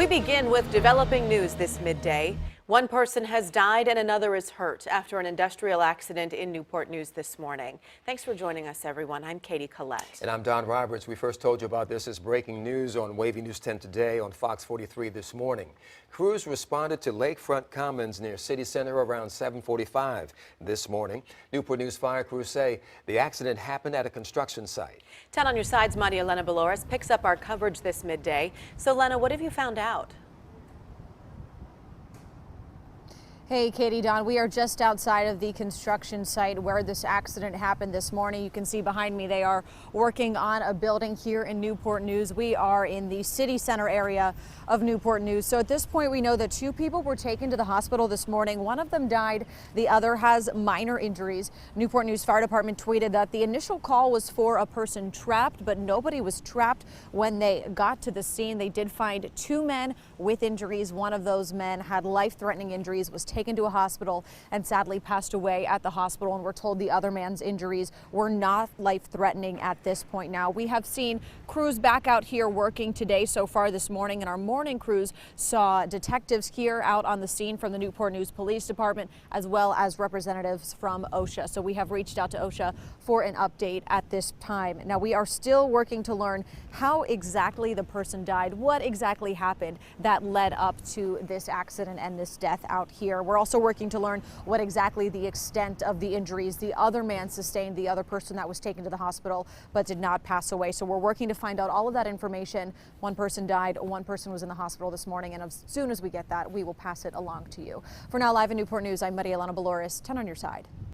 We begin with developing news this midday. One person has died and another is hurt after an industrial accident in Newport News this morning. Thanks for joining us, everyone. I'm Katie Collette. And I'm Don Roberts. We first told you about this as breaking news on Wavy News 10 today on Fox 43 this morning. Crews responded to Lakefront Commons near City Center around 7:45 this morning. Newport News fire crews say the accident happened at a construction site. 10 on your sides, Marielena Balouris picks up our coverage this midday. So, Lena, what have you found out? Hey, Katie, Don, we are just outside of the construction site where this accident happened this morning. You can see behind me they are working on a building here in Newport News. We are in the city center area of Newport News. So at this point, we know that 2 people were taken to the hospital this morning. One of them died. The other has minor injuries. Newport News Fire Department tweeted that the initial call was for a person trapped, but nobody was trapped when they got to the scene. They did find 2 men with injuries. One of those men had life-threatening injuries, was taken to a hospital and sadly passed away at the hospital, and we're told the other man's injuries were not life-threatening at this point. Now, we have seen crews back out here working today so far this morning, and our morning crews saw detectives here out on the scene from the Newport News Police Department as well as representatives from OSHA. So we have reached out to OSHA for an update at this time. Now, we are still working to learn how exactly the person died, what exactly happened that led up to this accident and this death out here. We're also working to learn what exactly the extent of the injuries the other man sustained, the other person that was taken to the hospital but did not pass away. So we're working to find out all of that information. One person died, one person was in the hospital this morning, and as soon as we get that, we will pass it along to you. For now, live in Newport News, I'm Marielena Balouris, 10 on your side.